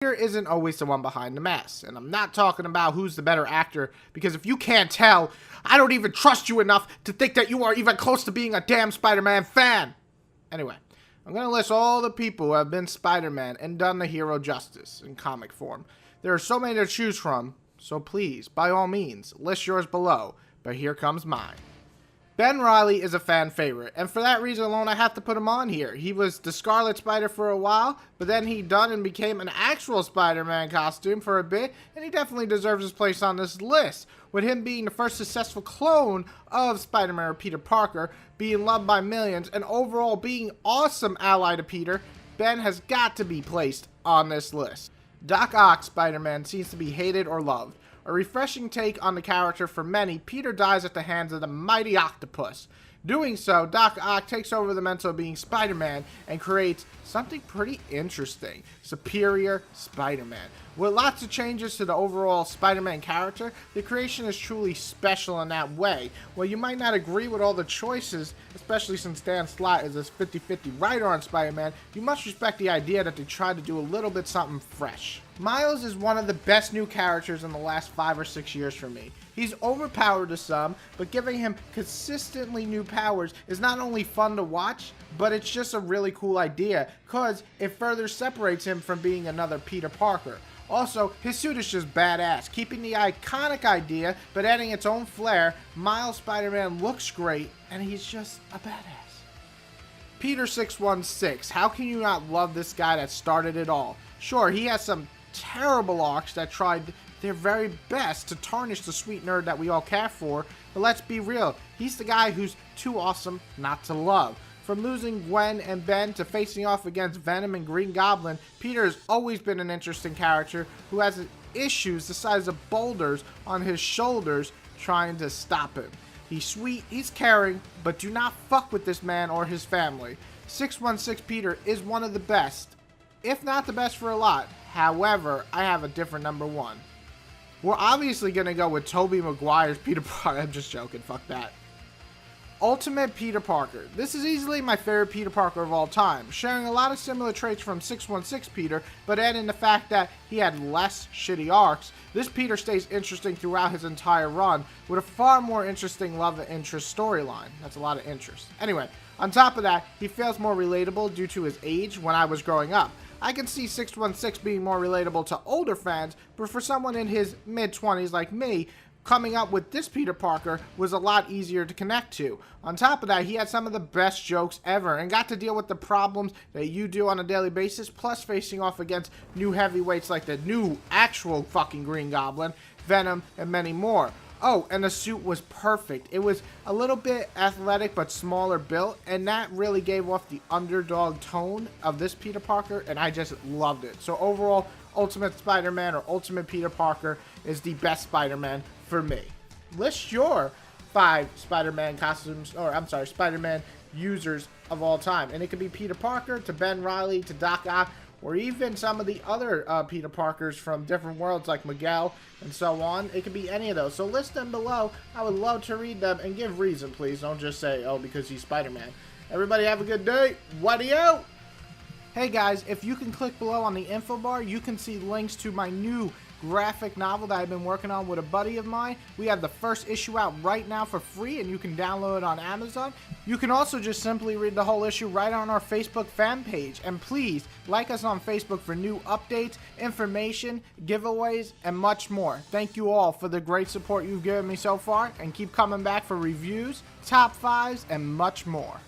Peter isn't always the one behind the mess, and I'm not talking about who's the better actor, because if you can't tell, I don't even trust you enough to think that you are even close to being a damn Spider-Man fan. Anyway, I'm going to list all the people who have been Spider-Man and done the hero justice in comic form. There are so many to choose from, so please, by all means, list yours below, but here comes mine. Ben Reilly is a fan favorite, and for that reason alone, I have to put him on here. He was the Scarlet Spider for a while, but then he done and became an actual Spider-Man costume for a bit, and he definitely deserves his place on this list, with him being the first successful clone of Spider-Man or Peter Parker, being loved by millions, and overall being awesome ally to Peter. Ben has got to be placed on this list. Doc Ock Spider-Man seems to be hated or loved. A refreshing take on the character for many, Peter dies at the hands of the mighty octopus. Doing so, Doc Ock takes over the mantle of being Spider-Man and creates something pretty interesting, Superior Spider-Man. With lots of changes to the overall Spider-Man character, the creation is truly special in that way. While you might not agree with all the choices, especially since Dan Slott is a 50-50 writer on Spider-Man, you must respect the idea that they tried to do a little bit something fresh. Miles is one of the best new characters in the last 5 or 6 years for me. He's overpowered to some, but giving him consistently new powers is not only fun to watch, but it's just a really cool idea, cause it further separates him from being another Peter Parker. Also, his suit is just badass, keeping the iconic idea, but adding its own flair. Miles Spider-Man looks great, and he's just a badass. Peter 616, how can you not love this guy that started it all? Sure, he has some terrible arcs that tried their very best to tarnish the sweet nerd that we all care for, but let's be real, he's the guy who's too awesome not to love. From losing Gwen and Ben to facing off against Venom and Green Goblin, Peter has always been an interesting character who has issues the size of boulders on his shoulders trying to stop him. He's sweet, he's caring, but do not fuck with this man or his family. 616 Peter is one of the best, if not the best for a lot. However, I have a different number one. We're obviously going to go with Tobey Maguire's Peter Parker. I'm just joking, fuck that. Ultimate Peter Parker. This is easily my favorite Peter Parker of all time, sharing a lot of similar traits from 616 Peter, but adding the fact that he had less shitty arcs. This Peter stays interesting throughout his entire run, with a far more interesting love and interest storyline. That's a lot of interest. Anyway, on top of that, he feels more relatable due to his age when I was growing up. I can see 616 being more relatable to older fans, but for someone in his mid-20s like me, coming up with this Peter Parker was a lot easier to connect to. On top of that, he had some of the best jokes ever and got to deal with the problems that you do on a daily basis, plus facing off against new heavyweights like the new actual fucking Green Goblin, Venom, and many more. Oh, and the suit was perfect. It was a little bit athletic but smaller built, and that really gave off the underdog tone of this Peter Parker, and I just loved it. So overall, Ultimate Spider-Man or Ultimate Peter Parker is the best Spider-Man for me. List your 5 Spider-Man costumes, or I'm sorry, Spider-Man users of all time. And it could be Peter Parker to Ben Reilly to Doc Ock, or even some of the other Peter Parkers from different worlds like Miguel and so on. It could be any of those. So list them below. I would love to read them and give reason, please. Don't just say, oh, because he's Spider-Man. Everybody have a good day. What-do-you? Hey guys, if you can click below on the info bar, you can see links to my new graphic novel that I've been working on with a buddy of mine. We have the first issue out right now for free, and you can download it on Amazon. You can also just simply read the whole issue right on our Facebook fan page. And please like us on Facebook for new updates, information, giveaways, and much more. Thank you all for the great support you've given me so far, and keep coming back for reviews, top 5s, and much more.